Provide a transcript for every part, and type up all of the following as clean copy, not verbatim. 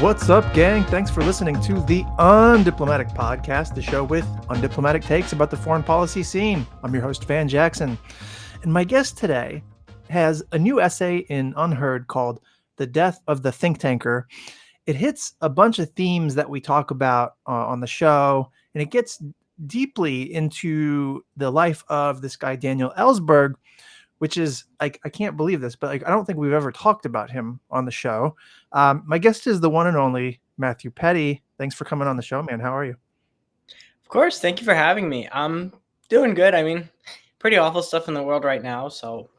What's up, gang? Thanks for listening to the Undiplomatic Podcast, the show with undiplomatic takes about the foreign policy scene. I'm your host, Van Jackson. And my guest today has a new essay in Unheard called The Death of the Think Tanker. It hits a bunch of themes that we talk about on the show, and it gets deeply into the life of this guy, Daniel Ellsberg, which is, like, I can't believe this, but I don't think we've ever talked about him on the show. My guest is the one and only Matthew Petti. Thanks for coming on the show, man. How are you? Of course. Thank you for having me. I'm doing good. I mean, pretty awful stuff in the world right now, so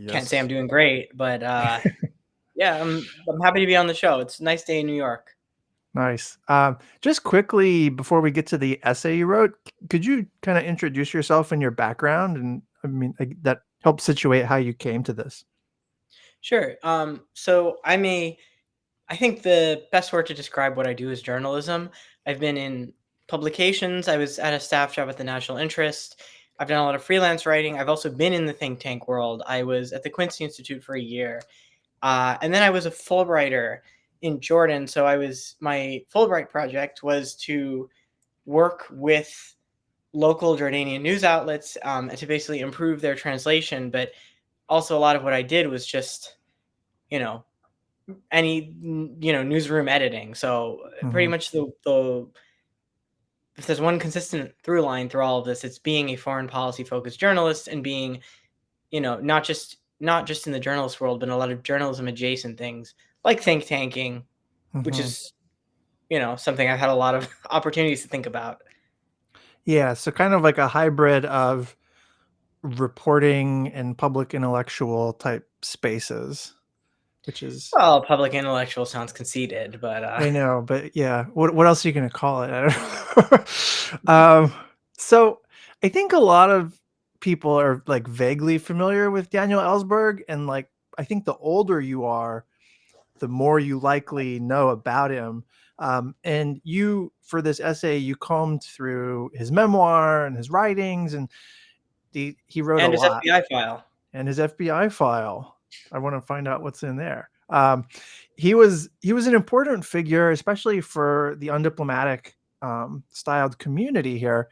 can't say I'm doing great. But yeah, I'm happy to be on the show. It's a nice day in New York. Nice. Just quickly, before we get to the essay you wrote, could you kind of introduce yourself and your background? And I mean, that helps situate how you came to this. Sure. So I think the best word to describe what I do is journalism. I've been in publications. I was at a staff job at the National Interest. I've done a lot of freelance writing. I've also been in the think tank world. I was at the Quincy Institute for a year. And then I was a Fulbrighter in Jordan. So my Fulbright project was to work with local Jordanian news outlets to basically improve their translation. But also a lot of what I did was just, any newsroom editing. So pretty much the if there's one consistent through line through all of this, it's being a foreign policy focused journalist and being, not just in the journalist world, but in a lot of journalism adjacent things like think tanking, which is something I've had a lot of opportunities to think about. Yeah, so kind of like a hybrid of reporting and public intellectual type spaces, which is, Well, public intellectual sounds conceited, but I know, but yeah, what else are you going to call it? I don't know. So I think a lot of people are like vaguely familiar with Daniel Ellsberg, and like I think the older you are, the more you likely know about him. And you, for this essay, you combed through his memoir and his writings, and he wrote a and his lot. FBI file. And his FBI file. I want to find out what's in there. He was an important figure, especially for the undiplomatic styled community here.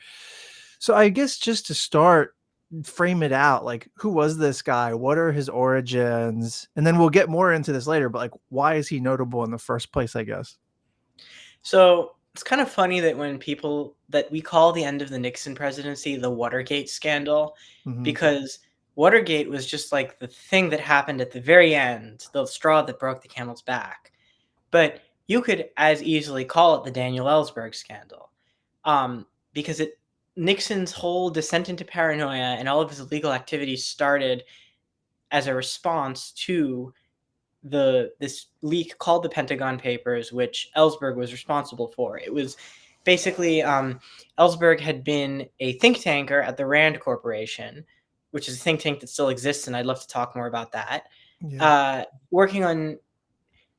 So I guess just to start, frame it out, like, who was this guy? What are his origins? And then we'll get more into this later, but like, why is he notable in the first place, I guess? So it's kind of funny that when people that we call the end of the Nixon presidency the Watergate scandal, because Watergate was just like the thing that happened at the very end, the straw that broke the camel's back. But you could as easily call it the Daniel Ellsberg scandal, because Nixon's whole descent into paranoia and all of his illegal activities started as a response to this leak called the Pentagon Papers, which Ellsberg was responsible for. It was basically Ellsberg had been a think tanker at the Rand Corporation, which is a think tank that still exists, and I'd love to talk more about that. Yeah. Working on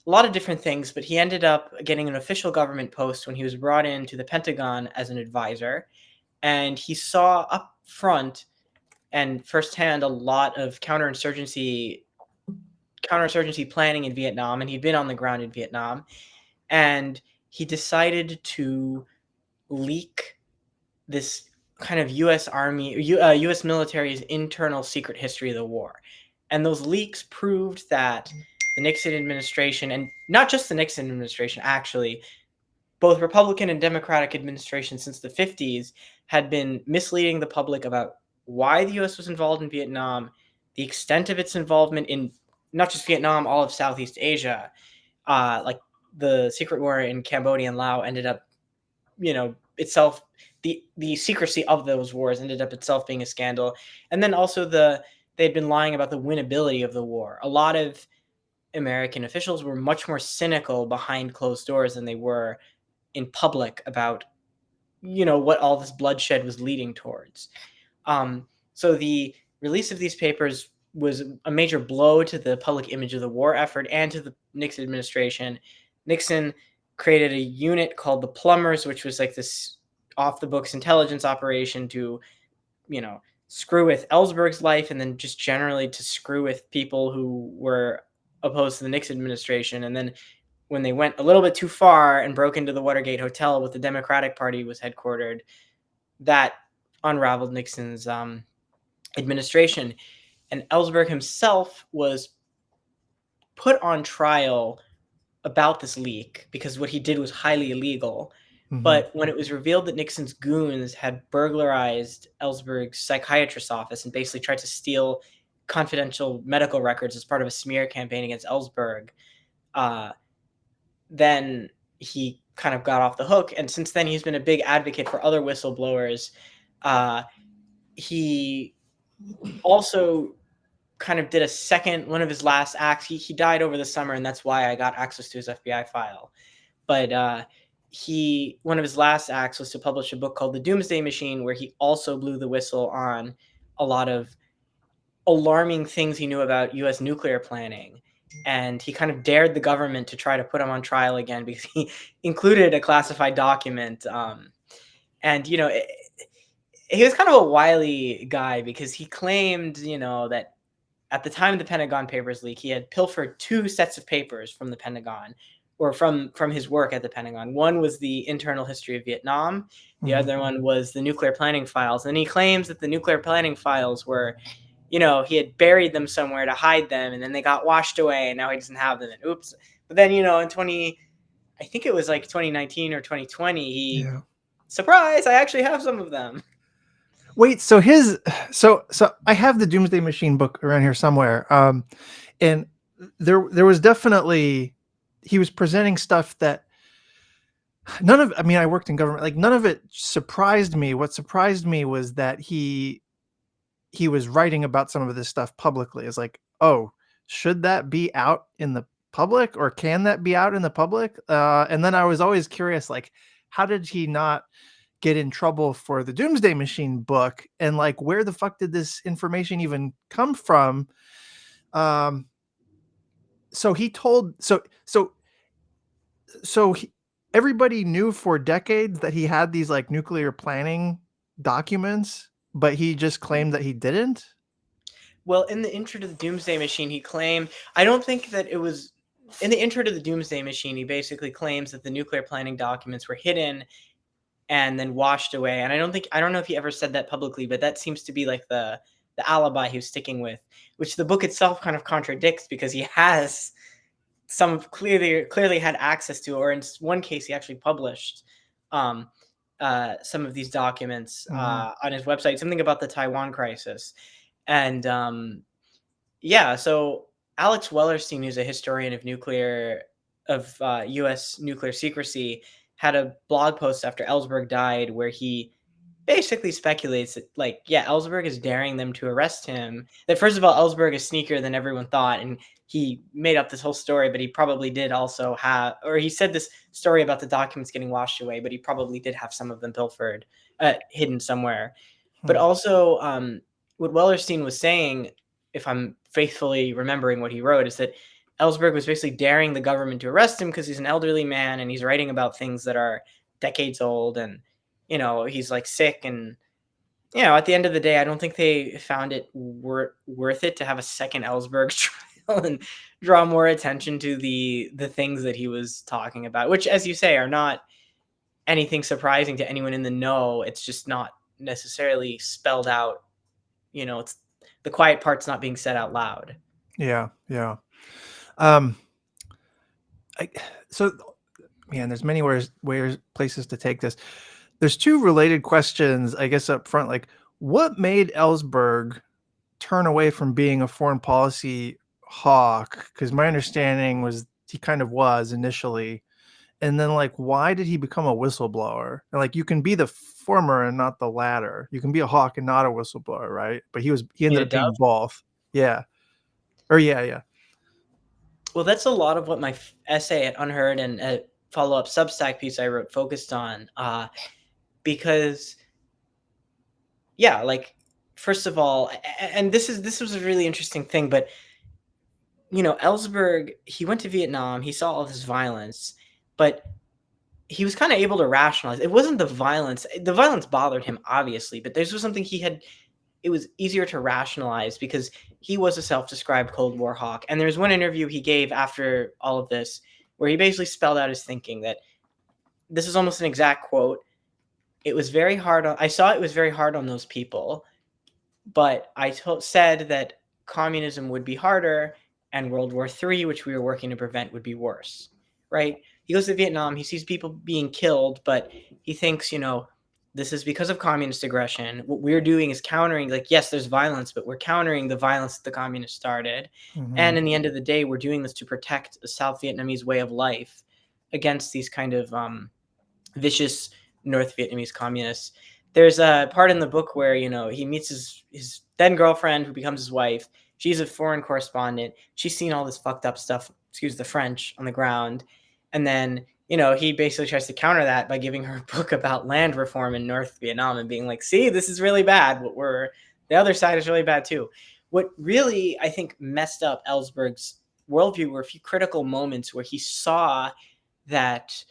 a lot of different things, but he ended up getting an official government post when he was brought into the Pentagon as an advisor, and he saw up front and firsthand a lot of counterinsurgency planning in Vietnam, and he'd been on the ground in Vietnam, and he decided to leak this kind of U.S. Army, U.S. military's internal secret history of the war. And those leaks proved that the Nixon administration, and not just the Nixon administration, actually, both Republican and Democratic administrations since the 50s had been misleading the public about why the U.S. was involved in Vietnam, the extent of its involvement in not just Vietnam, all of Southeast Asia. Like the secret war in Cambodia and Laos ended up, itself, the secrecy of those wars ended up itself being a scandal. And then also they'd been lying about the winnability of the war. A lot of American officials were much more cynical behind closed doors than they were in public about, what all this bloodshed was leading towards. So the release of these papers was a major blow to the public image of the war effort and to the Nixon administration. Nixon created a unit called the Plumbers, which was like this off-the-books intelligence operation to, screw with Ellsberg's life and then just generally to screw with people who were opposed to the Nixon administration. And then when they went a little bit too far and broke into the Watergate Hotel where the Democratic Party was headquartered, that unraveled Nixon's administration. And Ellsberg himself was put on trial about this leak because what he did was highly illegal. Mhm. But when it was revealed that Nixon's goons had burglarized Ellsberg's psychiatrist's office and basically tried to steal confidential medical records as part of a smear campaign against Ellsberg, then he kind of got off the hook. And since then, he's been a big advocate for other whistleblowers. He also kind of did one of his last acts. He died over the summer, and that's why I got access to his FBI file. But one of his last acts was to publish a book called The Doomsday Machine, where he also blew the whistle on a lot of alarming things he knew about U.S. nuclear planning. And he kind of dared the government to try to put him on trial again because he included a classified document. And, you know, he was kind of a wily guy because he claimed, you know, that at the time of the Pentagon Papers leak, he had pilfered 2 sets of papers from the Pentagon, or from his work at the Pentagon. One was the internal history of Vietnam. The other one was the nuclear planning files. And he claims that the nuclear planning files were, you know, he had buried them somewhere to hide them, and then they got washed away, and now he doesn't have them. And oops. But then, you know, I think it was like 2019 or 2020, surprise, I actually have some of them. Wait, so I have the Doomsday Machine book around here somewhere. And there was definitely, he was presenting stuff that I worked in government, like none of it surprised me. What surprised me was that he was writing about some of this stuff publicly. It's like, oh, should that be out in the public, or can that be out in the public? And then I was always curious, like, how did he not get in trouble for the Doomsday Machine book? And like, where the fuck did this information even come from? Everybody knew for decades that he had these like nuclear planning documents, but he just claimed that he didn't. Well, in the intro to the Doomsday Machine, he claimed, I don't think that it was in the intro to the Doomsday Machine, he basically claims that the nuclear planning documents were hidden and then washed away. And I don't know if he ever said that publicly, but that seems to be like the alibi he was sticking with, which the book itself kind of contradicts because he has some clearly had access to, or in one case he actually published some of these documents on his website, something about the Taiwan crisis. And so Alex Wellerstein, who's a historian of U.S. nuclear secrecy, had a blog post after Ellsberg died where he basically speculates that, like, Ellsberg is daring them to arrest him. That first of all, Ellsberg is sneakier than everyone thought, and he made up this whole story, but he probably did also have, or he said this story about the documents getting washed away, but he probably did have some of them pilfered, hidden somewhere. But also, what Wellerstein was saying, if I'm faithfully remembering what he wrote, is that Ellsberg was basically daring the government to arrest him because he's an elderly man and he's writing about things that are decades old, and, you know, he's like sick. And, you know, at the end of the day, I don't think they found it worth it to have a second Ellsberg trial and draw more attention to the things that he was talking about, which, as you say, are not anything surprising to anyone in the know. It's just not necessarily spelled out. You know, it's the quiet part's not being said out loud. Yeah. There's many places to take this. There's 2 related questions, I guess, up front. Like, what made Ellsberg turn away from being a foreign policy hawk? Because my understanding was he kind of was initially. And then, like, why did he become a whistleblower? And, like, you can be the former and not the latter. You can be a hawk and not a whistleblower, right? But he ended up being both. Yeah. Well, that's a lot of what my essay at Unheard and a follow-up Substack piece I wrote focused on. Because, like, first of all, and this was a really interesting thing, but, you know, Ellsberg, he went to Vietnam, he saw all this violence, but he was kind of able to rationalize. It wasn't the violence. The violence bothered him, obviously, but this was something it was easier to rationalize because he was a self-described Cold War hawk. And there's one interview he gave after all of this where he basically spelled out his thinking that this is almost an exact quote. It was very hard on, I saw it was very hard on those people, but I said that communism would be harder and World War III, which we were working to prevent, would be worse, right? He goes to Vietnam, he sees people being killed, but he thinks, this is because of communist aggression. What we're doing is countering, like, yes, there's violence, but we're countering the violence that the communists started. Mm-hmm. And in the end of the day, we're doing this to protect the South Vietnamese way of life against these kind of vicious North Vietnamese communists. There's a part in the book where, he meets his then girlfriend who becomes his wife. She's a foreign correspondent. She's seen all this fucked up stuff, excuse the French, on the ground. And then, he basically tries to counter that by giving her a book about land reform in North Vietnam and being like, see, this is really bad. The other side is really bad too. What really, I think, messed up Ellsberg's worldview were a few critical moments where he saw that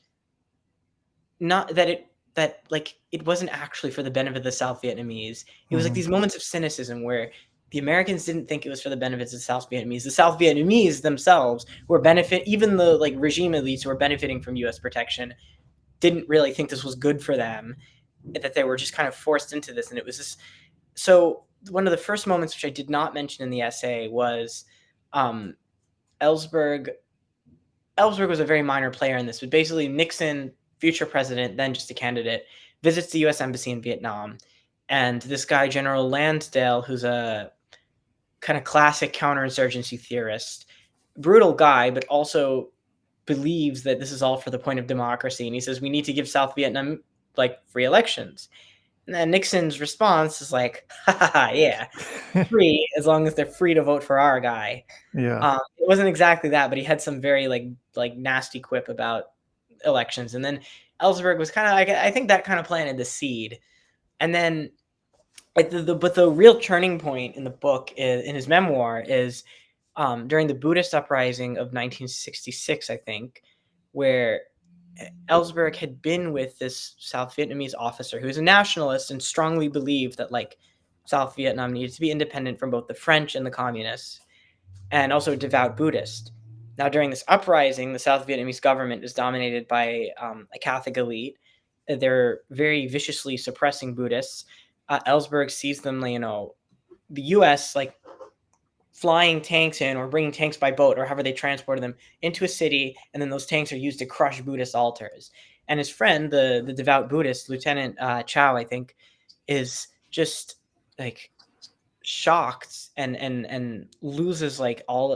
it wasn't actually for the benefit of the South Vietnamese. It was like these moments of cynicism where the Americans didn't think it was for the benefits of the South Vietnamese. The South Vietnamese themselves even the regime elites who were benefiting from U.S. protection didn't really think this was good for them, that they were just kind of forced into this. And it was this. So one of the first moments, which I did not mention in the essay, was Ellsberg. Ellsberg was a very minor player in this, but basically Nixon, future president, then just a candidate, visits the U.S. Embassy in Vietnam. And this guy, General Lansdale, who's a kind of classic counterinsurgency theorist, brutal guy, but also believes that this is all for the point of democracy. And he says, we need to give South Vietnam free elections. And then Nixon's response is like, yeah, free, as long as they're free to vote for our guy. Yeah. It wasn't exactly that, but he had some very nasty quip about elections. And then Ellsberg was kind of I think that kind of planted the seed. And then but the real turning point in the book in his memoir is during the Buddhist uprising of 1966, I think, where Ellsberg had been with this South Vietnamese officer who was a nationalist and strongly believed that South Vietnam needed to be independent from both the French and the communists, and also a devout Buddhist. Now, during this uprising, the South Vietnamese government is dominated by a Catholic elite. They're very viciously suppressing Buddhists. Ellsberg sees them, the U.S. flying tanks in or bringing tanks by boat or however they transported them into a city, and then those tanks are used to crush Buddhist altars. And his friend, the devout Buddhist, Lieutenant Chow, I think, is just shocked and loses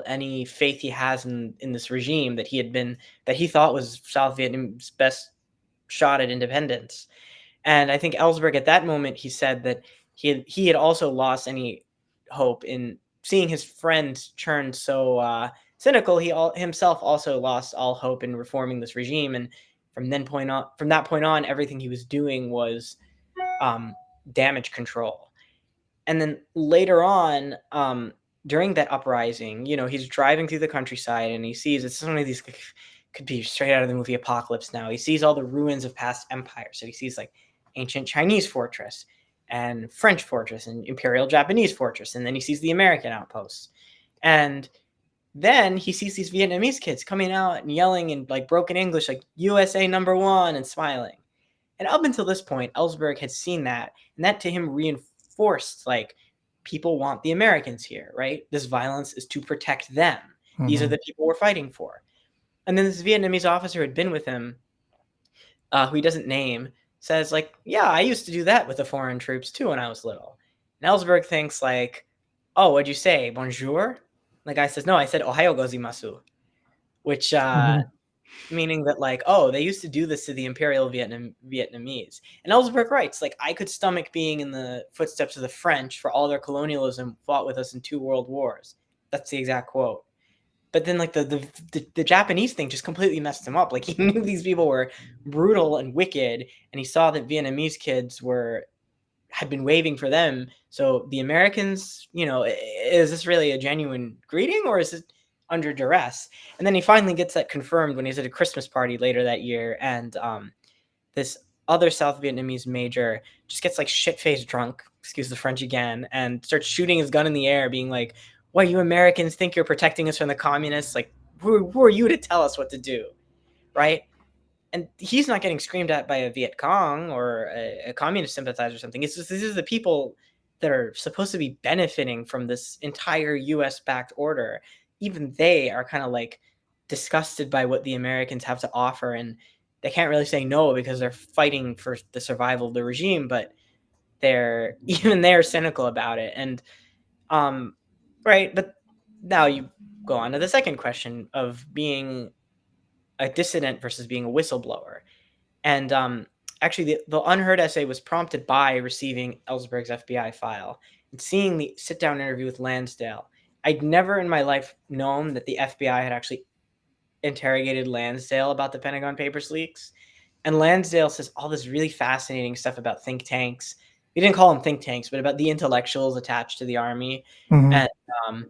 any faith he has in this regime that he thought was South Vietnam's best shot at independence. And I think Ellsberg at that moment, he said that he had also lost any hope in seeing his friend turn so cynical. He himself also lost all hope in reforming this regime. And from that point on, everything he was doing was damage control. And then later on, during that uprising, he's driving through the countryside and he sees, it's one of these, could be straight out of the movie Apocalypse Now. He sees all the ruins of past empires. So he sees ancient Chinese fortress and French fortress and Imperial Japanese fortress. And then he sees the American outposts. And then he sees these Vietnamese kids coming out and yelling in broken English, USA #1, and smiling. And up until this point, Ellsberg had seen that, and that to him reinforced people want the Americans here, right? This violence is to protect them. These are the people we're fighting for. And then this Vietnamese officer who had been with him, who he doesn't name, says yeah, I used to do that with the foreign troops too when I was little. And Ellsberg thinks oh, what'd you say? Bonjour? The guy says, no, I said Ohayo gozaimasu, which meaning that oh, they used to do this to the Imperial Vietnamese. And Ellsberg writes, I could stomach being in the footsteps of the French for all their colonialism fought with us in 2 world wars. That's the exact quote. But then the Japanese thing just completely messed him up. He knew these people were brutal and wicked, and he saw that Vietnamese kids had been waving for them. So the Americans, is this really a genuine greeting or is it under duress? And then he finally gets that confirmed when he's at a Christmas party later that year, and this other South Vietnamese major just gets shit-faced drunk, excuse the French again, and starts shooting his gun in the air, being why you Americans think you're protecting us from the communists? Who are you to tell us what to do? right? And he's not getting screamed at by a Viet Cong or a communist sympathizer or something. It's just, this is the people that are supposed to be benefiting from this entire US backed order. Even they are kind of like disgusted by what the Americans have to offer, and they can't really say no because they're fighting for the survival of the regime, but they're cynical about it. And right, but now you go on to the second question of being a dissident versus being a whistleblower. And actually, the Unheard essay was prompted by receiving Ellsberg's FBI file and seeing the sit-down interview with Lansdale. I'd never in my life known that the FBI had actually interrogated Lansdale about the Pentagon Papers leaks. And Lansdale says all this really fascinating stuff about think tanks. We didn't call them think tanks, but about the intellectuals attached to the army. Mhm. And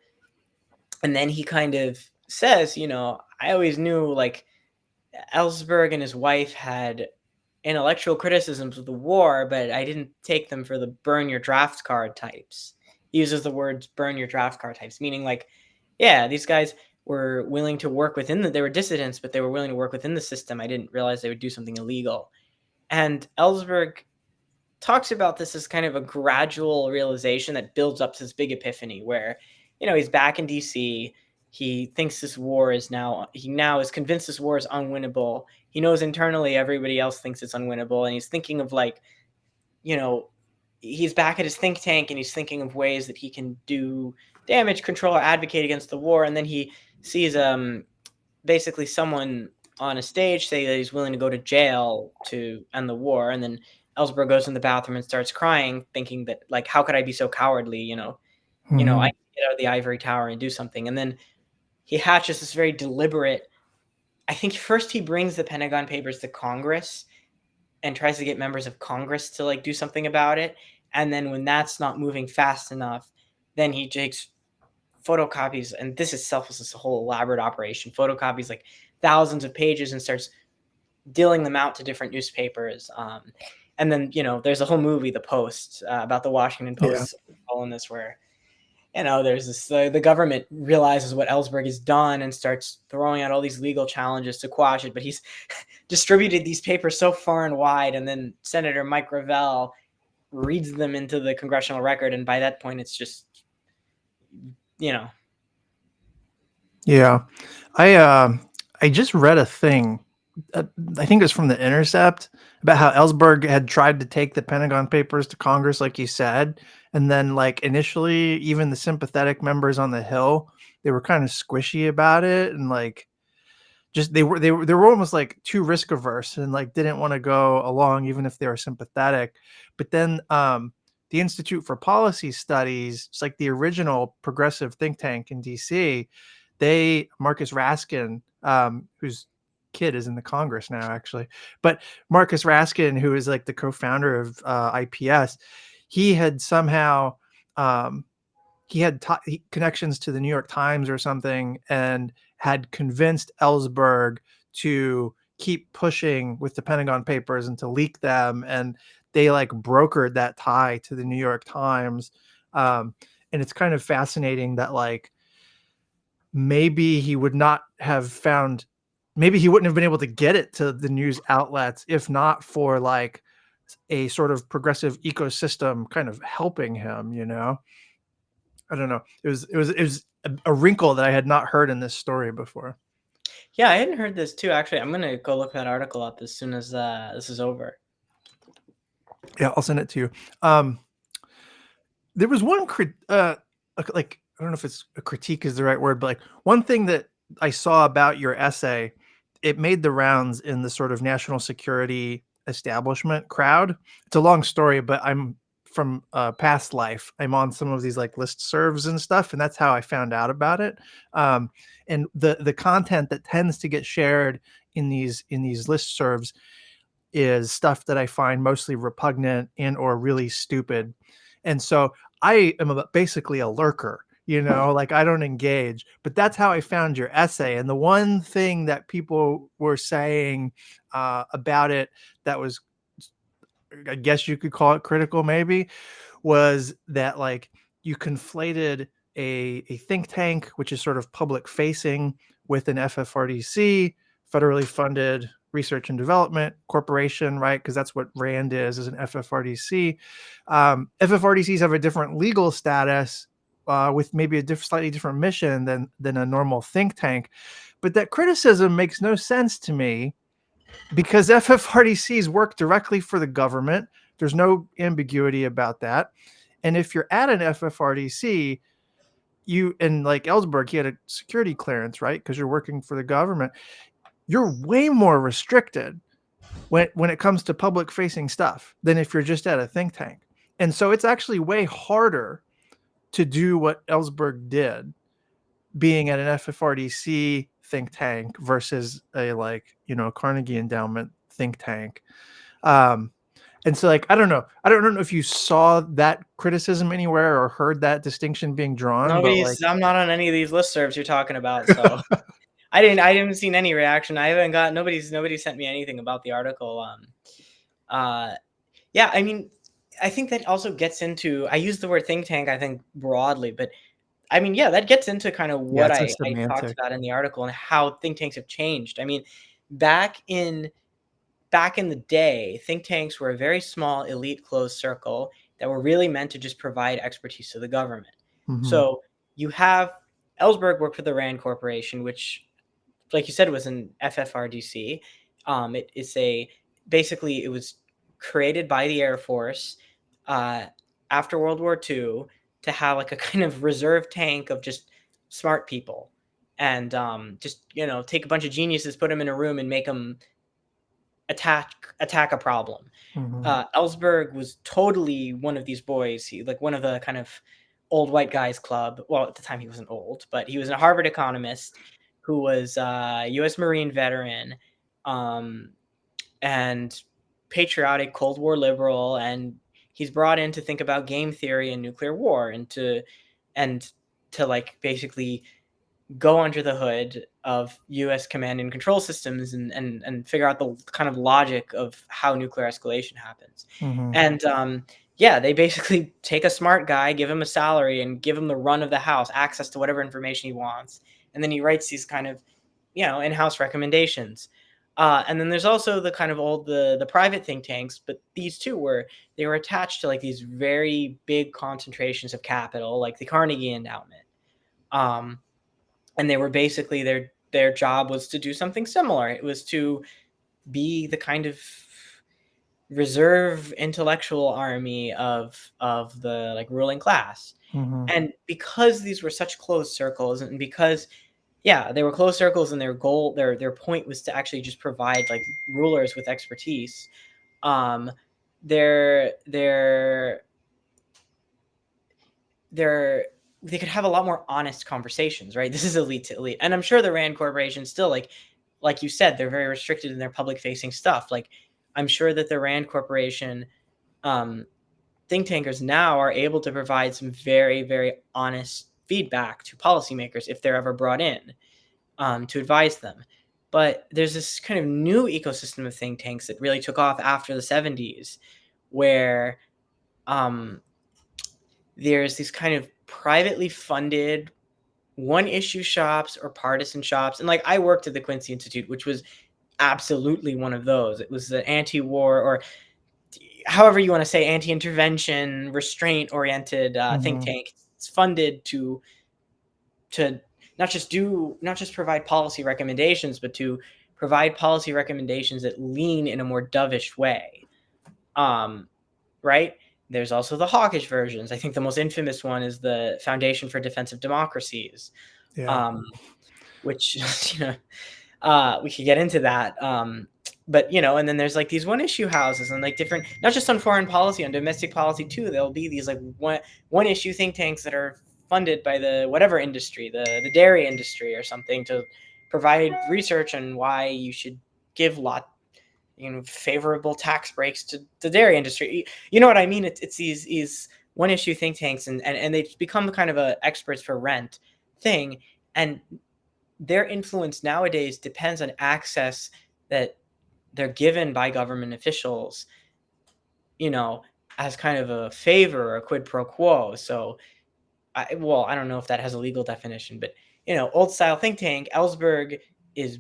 and then he kind of says, I always knew like Ellsberg and his wife had intellectual criticisms of the war, but I didn't take them for the burn your draft card types. He uses the words burn your draft card types, meaning like, yeah, these guys were willing to work they were dissidents, but they were willing to work within the system. I didn't realize they would do something illegal. And Ellsberg talks about this as kind of a gradual realization that builds up to this big epiphany where, he's back in DC. He thinks he now is convinced this war is unwinnable. He knows internally everybody else thinks it's unwinnable. And he's thinking of like, he's back at his think tank and he's thinking of ways that he can do damage control or advocate against the war. And then he sees basically someone on a stage say that he's willing to go to jail to end the war. And then Ellsberg goes in the bathroom and starts crying, thinking that like, how could I be so cowardly? I Mhm. need to get out of the ivory tower and do something. And then he hatches this very deliberate. I think first he brings the Pentagon Papers to Congress and tries to get members of Congress to like do something about it. And then when that's not moving fast enough, then he takes photocopies, and this itself is this whole elaborate operation. Photocopies like thousands of pages and starts dealing them out to different newspapers. And then there's a whole movie, The Post, about the Washington Post all in this where there's this the government realizes what Ellsberg has done and starts throwing out all these legal challenges to quash it. But he's distributed these papers so far and wide, and then Senator Mike Gravel reads them into the congressional record, and by that point, it's just Yeah. I just read a thing. I think it was from The Intercept about how Ellsberg had tried to take the Pentagon Papers to Congress, like you said, and then like initially, even the sympathetic members on the Hill, they were kind of squishy about it, and like just they were almost like too risk averse and like didn't want to go along, even if they were sympathetic. But then the Institute for Policy Studies, it's like the original progressive think tank in DC. Marcus Raskin, whose kid is in the Congress now, actually, but Marcus Raskin, who is like the co-founder of IPS, he had somehow he had connections to the New York Times or something, and had convinced Ellsberg to keep pushing with the Pentagon Papers and to leak them, and they like brokered that tie to the New York Times. And it's kind of fascinating that like maybe he wouldn't have been able to get it to the news outlets if not for like a sort of progressive ecosystem kind of helping him. I don't know. It was a wrinkle that I had not heard in this story before. Yeah, I hadn't heard this too. Actually, I'm gonna go look that article up as soon as this is over. Yeah, I'll send it to you. There was one like I don't know if it's a critique is the right word, but like one thing that I saw about your essay, it made the rounds in the sort of national security establishment crowd. It's a long story, but I'm from past life. I'm on some of these like listservs and stuff, and that's how I found out about it. And the content that tends to get shared in these listservs is stuff that I find mostly repugnant and or really stupid. And so I am basically a lurker, like I don't engage, but that's how I found your essay. And the one thing that people were saying about it that was, I guess you could call it critical maybe, was that like you conflated a think tank, which is sort of public facing, with an FFRDC federally funded research and development corporation, right? Because that's what RAND is an FFRDC. FFRDCs have a different legal status with maybe a slightly different mission than a normal think tank. But that criticism makes no sense to me because FFRDCs work directly for the government. There's no ambiguity about that. And if you're at an FFRDC, and like Ellsberg, he had a security clearance, right? Because you're working for the government. You're way more restricted when it comes to public facing stuff than if you're just at a think tank. And so it's actually way harder to do what Ellsberg did being at an FFRDC think tank versus a Carnegie Endowment think tank. And so I don't know if you saw that criticism anywhere or heard that distinction being drawn. I'm not on any of these listservs you're talking about, so I haven't seen any reaction. I haven't got nobody sent me anything about the article. Yeah, I mean, I think that also gets into, I use the word think tank, I think broadly, but I mean, yeah, that gets into kind of what I talked about in the article and how think tanks have changed. I mean, back in the day, think tanks were a very small, elite, closed circle that were really meant to just provide expertise to the government. Mhm. So you have Ellsberg worked for the RAND Corporation, which, like you said, was an FFRDC. Basically it was created by the Air Force after World War II to have like a kind of reserve tank of just smart people, and just take a bunch of geniuses, put them in a room, and make them attack a problem. Ellsberg was totally one of these boys. He like one of the kind of old white guys club. Well, at the time he wasn't old, but he was a Harvard economist who was a U.S. Marine veteran, and patriotic Cold War liberal, and he's brought in to think about game theory and nuclear war, and to like basically go under the hood of U.S. command and control systems and figure out the kind of logic of how nuclear escalation happens. And yeah, they basically take a smart guy, give him a salary, and give him the run of the house, access to whatever information he wants, and then he writes these kind of in-house recommendations. And then there's also the kind of the private think tanks, but these two they were attached to like these very big concentrations of capital, like the Carnegie Endowment. And they were basically their job was to do something similar. It was to be the kind of reserve intellectual army of the like ruling class. And because these were such closed circles, and because they were closed circles, and their point was to actually just provide like rulers with expertise, they could have a lot more honest conversations, right? This is elite to elite. And I'm sure the RAND Corporation still, like you said, they're very restricted in their public facing stuff. Like I'm sure that the RAND Corporation think tankers now are able to provide some very, very honest feedback to policymakers if they're ever brought in to advise them. But there's this kind of new ecosystem of think tanks that really took off after the 70s, where there's these kind of privately funded one-issue shops or partisan shops. And like I worked at the Quincy Institute, which was absolutely one of those. It was the anti-war, or however you want to say, anti-intervention, restraint-oriented think tank. It's funded to not just provide policy recommendations, but to provide policy recommendations that lean in a more dovish way. Right? There's also the hawkish versions. I think the most infamous one is the Foundation for Defensive Democracies, which we could get into that. But and then there's like these one-issue houses, and like different, not just on foreign policy, on domestic policy too. There'll be these like one-issue think tanks that are funded by the whatever industry, the dairy industry or something, to provide research on why you should give favorable tax breaks to the dairy industry. You know what I mean? It's these one-issue think tanks, and they become kind of a experts for rent thing, and their influence nowadays depends on access that they're given by government officials, as kind of a favor or a quid pro quo. So, I don't know if that has a legal definition, but old style think tank, Ellsberg is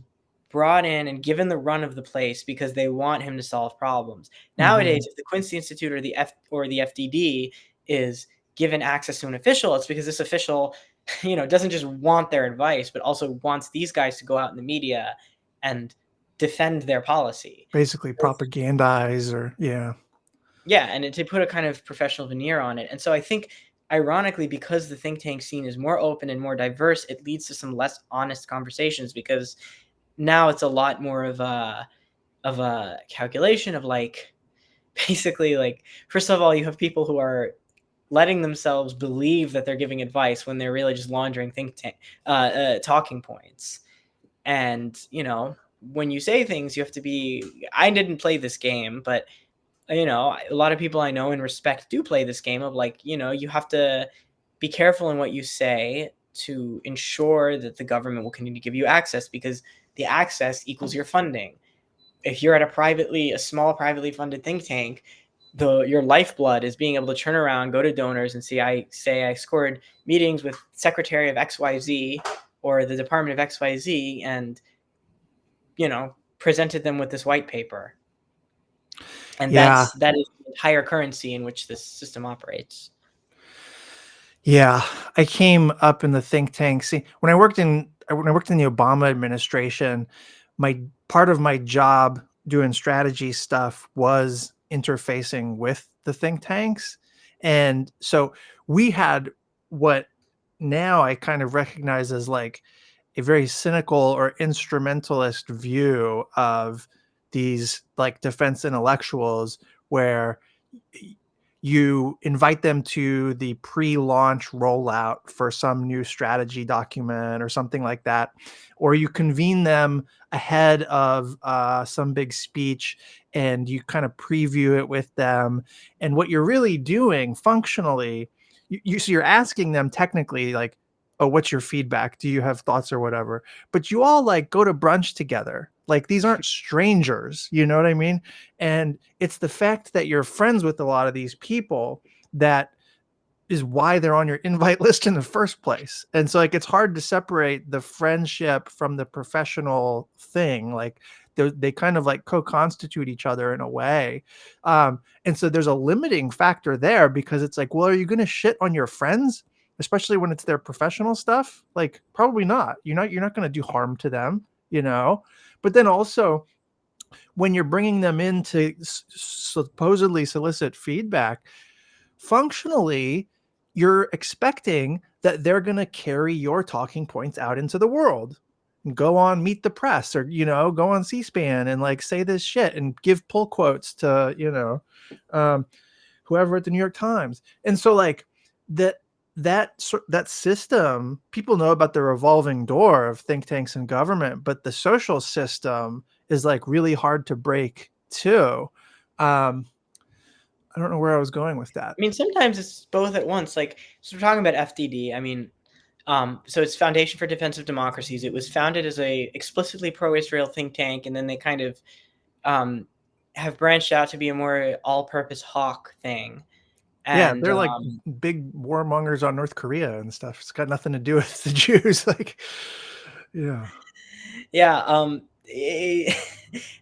brought in and given the run of the place because they want him to solve problems. Nowadays, Mhm. if the Quincy Institute or the FDD is given access to an official, it's because this official, doesn't just want their advice, but also wants these guys to go out in the media and defend their policy. Basically propagandize or yeah. Yeah, and to put a kind of professional veneer on it. And so I think, ironically, because the think tank scene is more open and more diverse, it leads to some less honest conversations because now it's a lot more of a calculation of like basically like first of all, you have people who are letting themselves believe that they're giving advice when they're really just laundering think tank talking points. And when you say things, you have to be. I didn't play this game, but a lot of people I know and respect do play this game of like, you have to be careful in what you say to ensure that the government will continue to give you access because the access equals your funding. If you're at a small privately funded think tank, your lifeblood is being able to turn around, go to donors and I scored meetings with Secretary of XYZ or the Department of XYZ and, presented them with this white paper. And Yeah. that is the entire currency in which this system operates. Yeah, I came up in the think tank. See, when I worked in the Obama administration, my part of my job doing strategy stuff was interfacing with the think tanks. And so we had what now I kind of recognize as like a very cynical or instrumentalist view of these like defense intellectuals where you invite them to the pre-launch rollout for some new strategy document or something like that, or you convene them ahead of some big speech and you kind of preview it with them. And what you're really doing functionally, so you're asking them technically like, oh, what's your feedback? Do you have thoughts or whatever? But you all like go to brunch together. Like these aren't strangers, you know what I mean? And it's the fact that you're friends with a lot of these people that is why they're on your invite list in the first place. And so like it's hard to separate the friendship from the professional thing. Like they kind of like co-constitute each other in a way. And so there's a limiting factor there because it's like, well, are you going to shit on your friends, especially when it's their professional stuff? Like probably not. You're not going to do harm to them, you know. But then also when you're bringing them in to supposedly solicit feedback, functionally, you're expecting that they're going to carry your talking points out into the world and go on Meet the Press or, go on C-SPAN and like say this shit and give pull quotes to, um, whoever at the New York Times. And so like that system, people know about the revolving door of think tanks and government, but the social system is like really hard to break too. I don't know where I was going with that. I mean, sometimes it's both at once. Like, so we're talking about FDD. I mean, so it's Foundation for Defense of Democracies. It was founded as a explicitly pro-Israel think tank, and then they kind of have branched out to be a more all-purpose hawk thing. Yeah, And they're like big warmongers on North Korea and stuff. It's got nothing to do with the Jews. Like, yeah. yeah,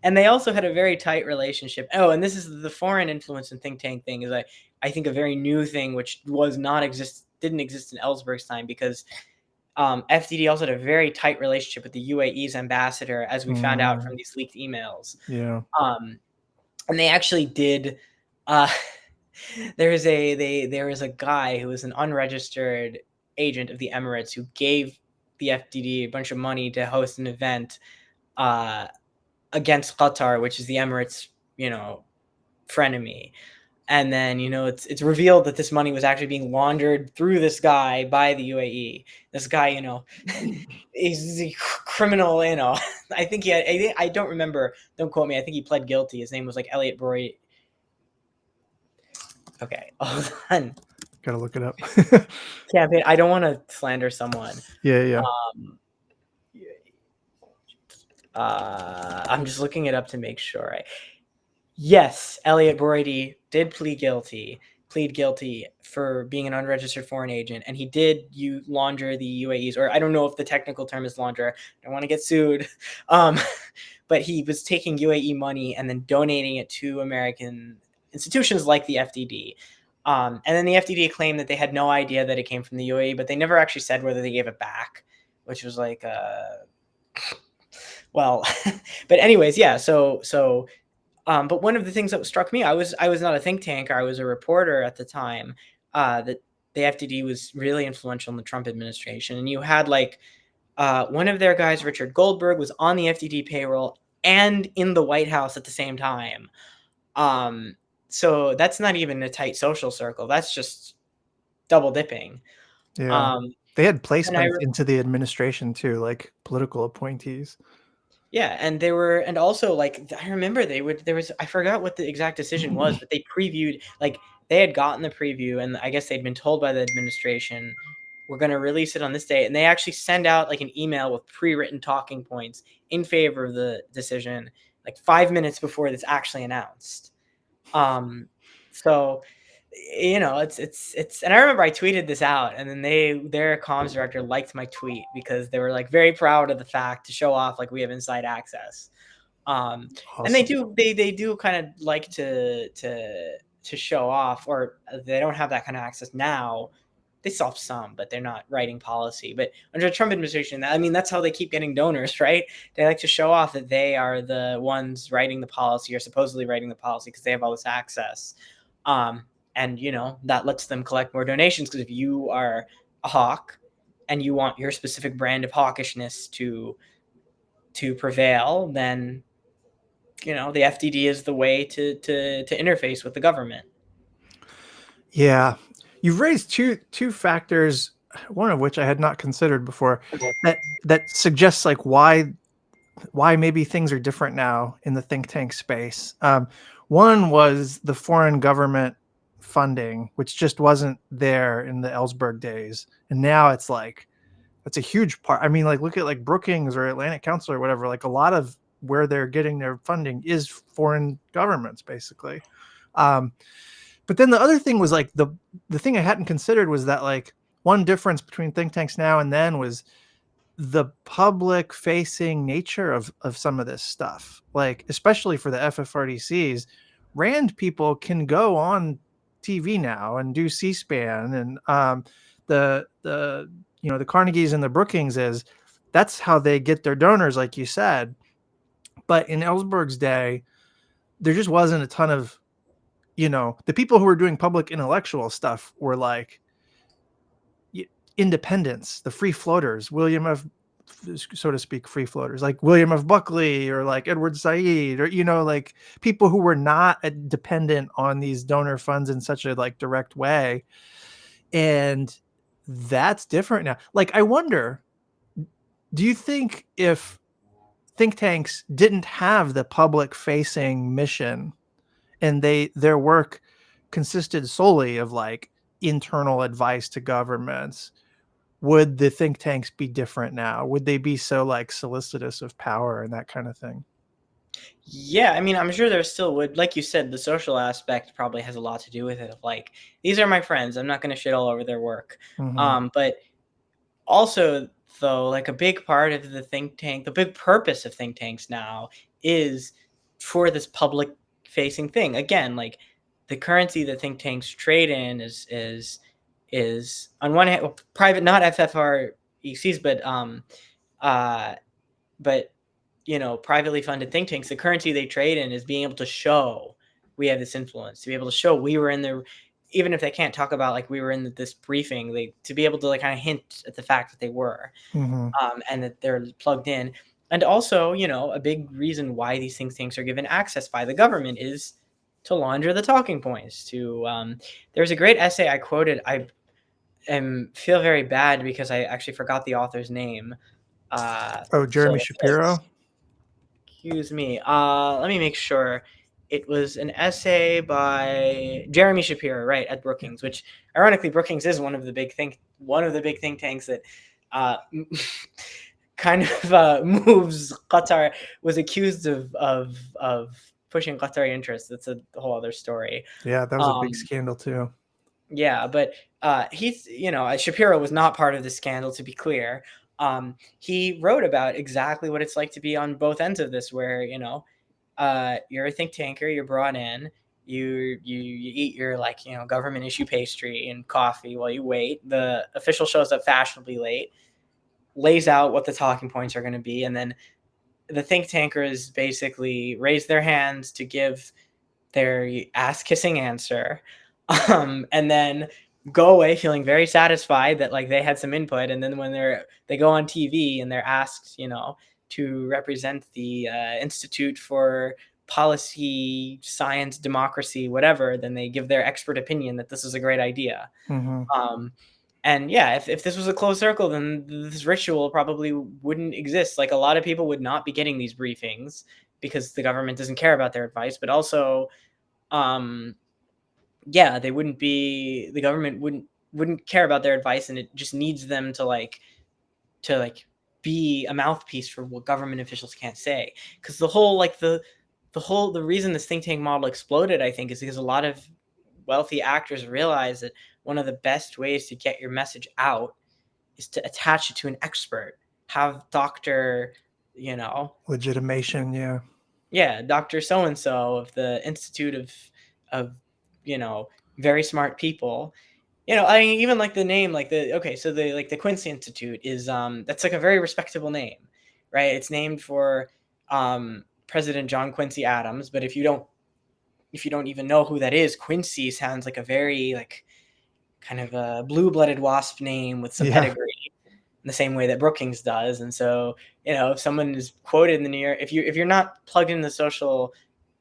and they also had a very tight relationship. Oh, and this is the foreign influence and think tank thing is I think a very new thing which didn't exist in Ellsberg's time because FDD also had a very tight relationship with the UAE's ambassador, as we found out from these leaked emails. Yeah. And they actually did. Uh, there is a guy who was an unregistered agent of the Emirates who gave the FDD a bunch of money to host an event against Qatar, which is the Emirates, frenemy. And then, it's revealed that this money was actually being laundered through this guy by the UAE. This guy, he's a criminal, I don't remember, don't quote me. I think he pled guilty. His name was like Elliot Bady. Okay, hold on. Gotta look it up. Campaign. I don't want to slander someone. Yeah. I'm just looking it up to make sure. Yes, Elliot Bady did plead guilty plead guilty for being an unregistered foreign agent, and he did launder the UAE's, or I don't know if the technical term is launder. I don't want to get sued. But he was taking UAE money and then donating it to American institutions like the FDD. And then the FDD claimed that they had no idea that it came from the UAE, but they never actually said whether they gave it back, which was like, well, but anyways, yeah. But one of the things that struck me, I was not a think tanker, I was a reporter at the time, that the FDD was really influential in the Trump administration. And you had like one of their guys, Richard Goldberg, was on the FDD payroll and in the White House at the same time. So that's not even a tight social circle. That's just double dipping. Yeah. They had And placements into the administration too, like political appointees. yeah, and they were, and also like I remember I forgot what the exact decision was, but they previewed, like they had gotten the preview, and I guess they'd been told by the administration, we're going to release it on this day, and they actually send out like an email with pre-written talking points in favor of the decision, like 5 minutes before it's actually announced. So it's and I remember I tweeted this out, and then their comms director liked my tweet because they were like very proud of the fact to show off like we have inside access. Awesome. And they do kind of like to show off, or they don't have that kind of access now. They still have some, but they're not writing policy. But under the Trump administration, I mean, that's how they keep getting donors, right? They like to show off that they are the ones writing the policy, or supposedly writing the policy, because they have all this access. And that lets them collect more donations, because if you are a hawk and you want your specific brand of hawkishness to prevail, then the FDD is the way to interface with the government. Yeah, you've raised two factors, one of which I had not considered before, that suggests like why maybe things are different now in the think tank space. One was the foreign government funding, which just wasn't there in the Ellsberg days, and now it's like that's a huge part. I mean, like look at like Brookings or Atlantic Council or whatever. Like a lot of where they're getting their funding is foreign governments, basically. But then the other thing was like the thing I hadn't considered was that like one difference between think tanks now and then was the public facing nature of some of this stuff. Like especially for the FFRDCs, Rand people can go on TV now and do C-SPAN, and the Carnegies and the Brookings that's how they get their donors, like you said. But in Ellsberg's day, there just wasn't a ton of, the people who were doing public intellectual stuff were like independents, the free floaters, William F., so to speak, free floaters, like William F. Buckley or like Edward Said, or, like people who were not dependent on these donor funds in such a like direct way. And that's different now. Like, I wonder, do you think if think tanks didn't have the public facing mission and their work consisted solely of like internal advice to governments, would the think tanks be different now? Would they be so like solicitous of power and that kind of thing? Yeah, I mean, I'm sure there still would. Like you said, the social aspect probably has a lot to do with it. Of like, these are my friends, I'm not going to shit all over their work. Mm-hmm. But also, though, like a big part of the think tank, the big purpose of think tanks now is for this public facing thing. Again, like the currency that think tanks trade in is on one hand private, not FFRECs, but privately funded think tanks. The currency they trade in is being able to show we have this influence, to be able to show we were in the, even if they can't talk about like we were in this briefing, to be able to like kind of hint at the fact that they were, and that they're plugged in. And also, a big reason why these think tanks are given access by the government is to launder the talking points. There's a great essay I quoted. I feel very bad because I actually forgot the author's name. Jeremy Shapiro. Excuse me. Let me make sure. It was an essay by Jeremy Shapiro, right, at Brookings, which ironically Brookings is one of the big think tanks that kind of moves Qatar, was accused of pushing Qatari interests. That's a whole other story. Yeah, that was a big scandal too. Yeah, but he's, Shapiro was not part of the scandal, to be clear. He wrote about exactly what it's like to be on both ends of this, where, you're a think tanker, you're brought in, you eat your, like, government issue pastry and coffee while you wait. The official shows up fashionably late, lays out what the talking points are going to be, and then the think tankers basically raise their hands to give their ass kissing answer, and then go away feeling very satisfied that, like, they had some input. And then when they go on TV and they're asked, to represent the Institute for Policy, Science, Democracy, whatever, then they give their expert opinion that this is a great idea. Mm-hmm. And yeah, if this was a closed circle, then this ritual probably wouldn't exist. Like, a lot of people would not be getting these briefings because the government doesn't care about their advice, but also, yeah, the government wouldn't care about their advice, and it just needs them to be a mouthpiece for what government officials can't say. Because the reason this think tank model exploded, I think, is because a lot of wealthy actors realize that one of the best ways to get your message out is to attach it to an expert. Have Dr. Legitimation, Dr. So and so of the Institute of very smart people. I mean, even like the name, like the Quincy Institute is that's like a very respectable name, right? It's named for President John Quincy Adams, but if you don't even know who that is, Quincy sounds like a very, like, kind of a blue-blooded wasp name with some pedigree, in the same way that Brookings does. And so, if someone is quoted in the New York, if you're not plugged in the social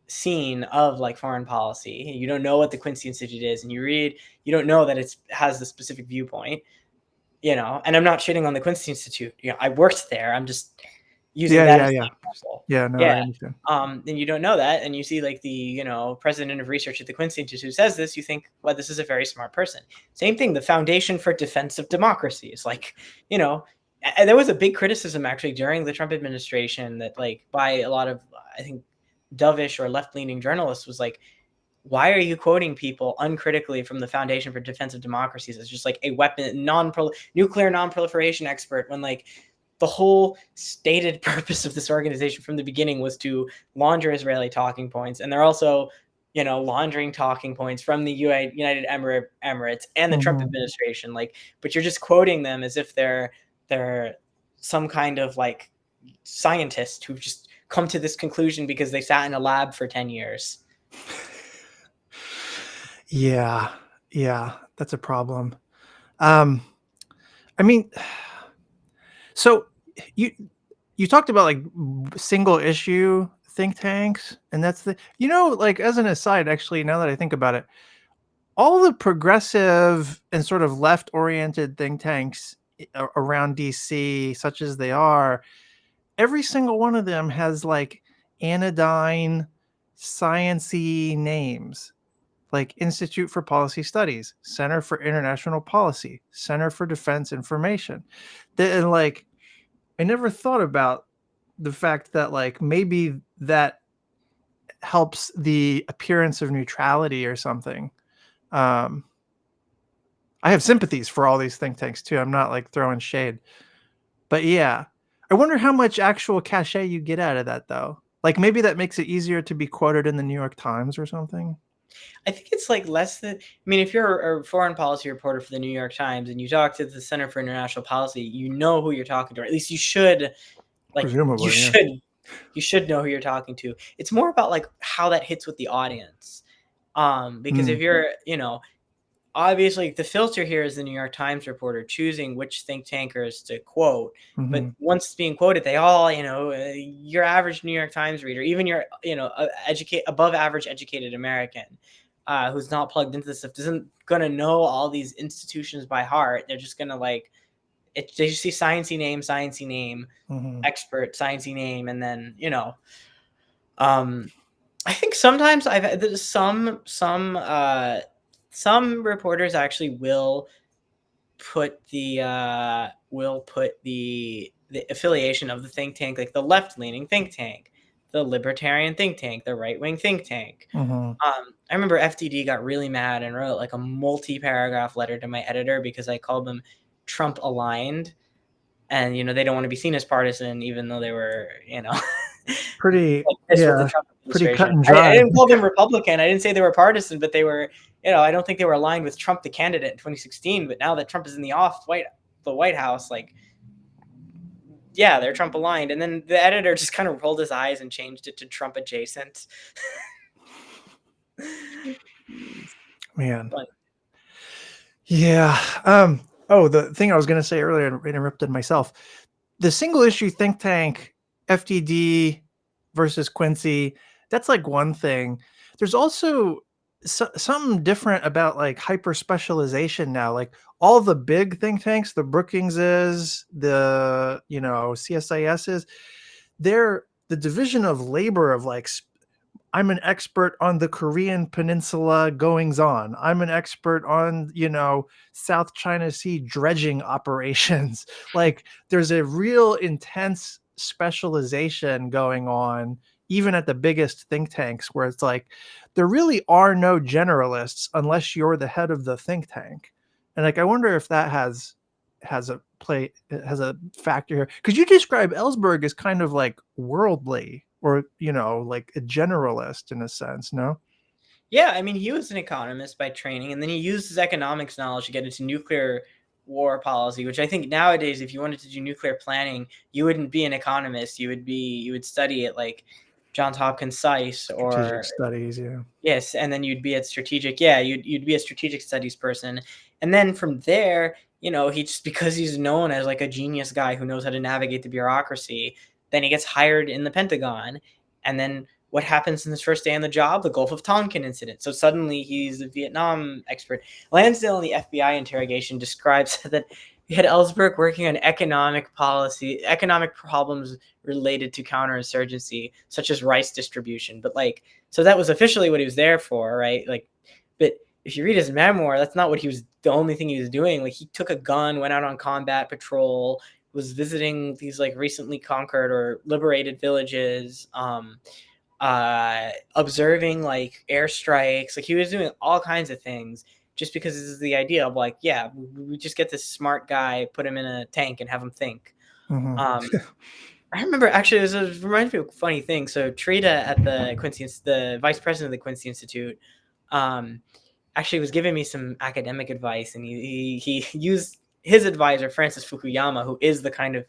scene of, like, foreign policy, you don't know what the Quincy Institute is, and you don't know that it has the specific viewpoint, and I'm not shitting on the Quincy Institute. I worked there. I'm just using that as an example. Yeah, no, I understand. And you don't know that, and you see, like, the president of research at the Quincy Institute says this, you think, well, this is a very smart person. Same thing, the Foundation for Defense of Democracy is, like, there was a big criticism actually during the Trump administration that, like, by a lot of, I think, dovish or left-leaning journalists, was like, why are you quoting people uncritically from the Foundation for Defense of Democracies as just, like, a nuclear non-proliferation expert, when, like, the whole stated purpose of this organization from the beginning was to launder Israeli talking points. And they're also, laundering talking points from the United Emirates and the Trump administration. Like, but you're just quoting them as if they're some kind of, like, scientist who've just come to this conclusion because they sat in a lab for 10 years. Yeah, that's a problem. I mean, so you talked about, like, single issue think tanks, and that's like, as an aside, actually, now that I think about it, all the progressive and sort of left-oriented think tanks around DC, such as they are, every single one of them has, like, anodyne, science-y names, like Institute for Policy Studies, Center for International Policy, Center for Defense Information. And, like, I never thought about the fact that, like, maybe that helps the appearance of neutrality or something. I have sympathies for all these think tanks too. I'm not, like, throwing shade, but yeah, I wonder how much actual cachet you get out of that, though. Like, maybe that makes it easier to be quoted in the New York Times or something. I think it's, like, less than, I mean, if you're a foreign policy reporter for the New York Times and you talk to the Center for International Policy, you know who you're talking to, or at least you should, like, Presumably, you should know who you're talking to. It's more about, like, how that hits with the audience. Because if you're, obviously the filter here is the New York Times reporter choosing which think tankers to quote. But once it's being quoted, they all, your average New York Times reader, even your, above average educated American, who's not plugged into this stuff, isn't gonna know all these institutions by heart. They're just gonna, like, they just see sciencey name, expert, sciencey name, and then, I think sometimes I've had some reporters actually will put the affiliation of the think tank, like the left-leaning think tank, the libertarian think tank, the right-wing think tank. Mhm. I remember FDD got really mad and wrote like a multi-paragraph letter to my editor because I called them Trump aligned, and they don't want to be seen as partisan, even though they were, Pretty like this with the yeah, Trump pretty cut administration. and I dry. didn't call them Republican. I didn't say they were partisan, but they were, I don't think they were aligned with Trump, the candidate in 2016. But now that Trump is in the White House, like, yeah, they're Trump aligned. And then the editor just kind of rolled his eyes and changed it to Trump adjacent. Man. But Yeah. The thing I was going to say earlier, I interrupted myself. The single issue think tank, FDD versus Quincy, that's like one thing. There's also something different about like hyper specialization now. Like all the big think tanks, the Brookingses, the CSISs, they're the division of labor of like I'm an expert on the Korean Peninsula goings on. I'm an expert on, South China Sea dredging operations. Like there's a real intense specialization going on, even at the biggest think tanks, where it's like there really are no generalists unless you're the head of the think tank. And like I wonder if that has a factor here, because you describe Ellsberg as kind of like worldly, or like a generalist in a sense. No. yeah, I mean, he was an economist by training, and then he used his economics knowledge to get into nuclear war policy, which I think nowadays, if you wanted to do nuclear planning, you wouldn't be an economist. You would study at like Johns Hopkins SAIS Strategic or studies. Yeah. yes, and then you'd be at strategic. Yeah, you'd be a strategic studies person, and then from there, he just because he's known as like a genius guy who knows how to navigate the bureaucracy, then he gets hired in the Pentagon, and then what happens in his first day on the job? The Gulf of Tonkin incident. So suddenly he's a Vietnam expert. Lansdale in the FBI interrogation describes that he had Ellsberg working on economic problems related to counterinsurgency, such as rice distribution. But like, so that was officially what he was there for, right? Like, but if you read his memoir, that's not what he was. The only thing he was doing. Like, he took a gun, went out on combat patrol, was visiting these like recently conquered or liberated villages, observing like airstrikes. Like he was doing all kinds of things just because this is the idea of like, yeah, we just get this smart guy, put him in a tank and have him think. Mm-hmm. I remember actually, this reminds me of a funny thing. So Trita at the vice president of the Quincy Institute, actually was giving me some academic advice, and he used his advisor, Francis Fukuyama, who is the kind of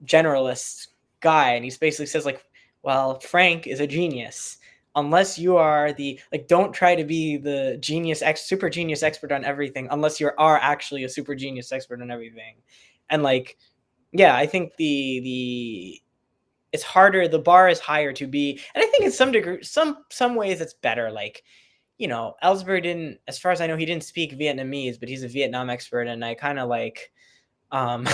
generalist guy, and he basically says like, well, Frank is a genius. Unless you are don't try to be the super genius expert on everything unless you are actually a super genius expert on everything. And like, yeah, I think it's harder. The bar is higher to be, and I think in some degree, some ways it's better. Like, Ellsberg didn't, as far as I know, he didn't speak Vietnamese, but he's a Vietnam expert, and I kind of like, I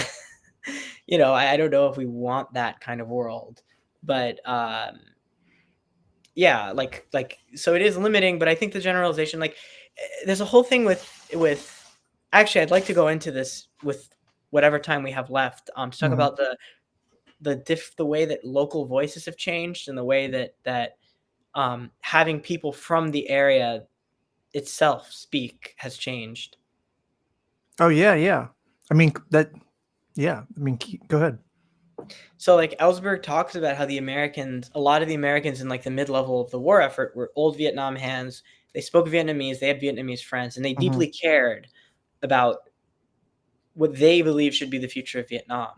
don't know if we want that kind of world, but yeah, like so it is limiting. But I think the generalization, like, there's a whole thing with actually, I'd like to go into this with whatever time we have left, to talk about the way that local voices have changed, and the way that having people from the area itself speak has changed. Oh yeah. I mean that. Yeah. I mean, go ahead. So like Ellsberg talks about how a lot of the Americans in like the mid-level of the war effort were old Vietnam hands. They spoke Vietnamese, they had Vietnamese friends, and they deeply cared about what they believe should be the future of Vietnam.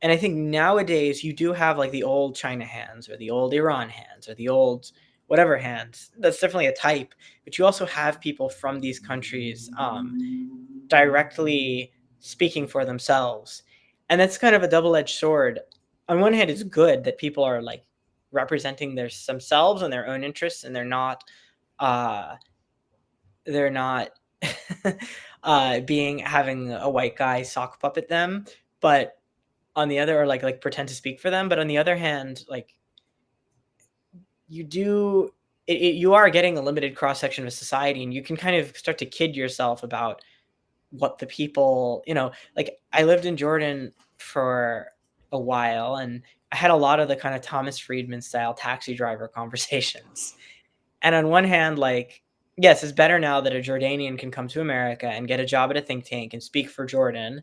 And I think nowadays you do have like the old China hands, or the old Iran hands, or the old whatever hands. That's definitely a type. But you also have people from these countries directly speaking for themselves. And that's kind of a double-edged sword. On one hand, it's good that people are like representing themselves and their own interests, and they're not having a white guy sock puppet them. But on the other, or like pretend to speak for them. But on the other hand, like, you are getting a limited cross-section of society, and you can kind of start to kid yourself about what the people, like I lived in Jordan for a while, and I had a lot of the kind of Thomas Friedman style taxi driver conversations. And on one hand, like, yes, it's better now that a Jordanian can come to America and get a job at a think tank and speak for Jordan,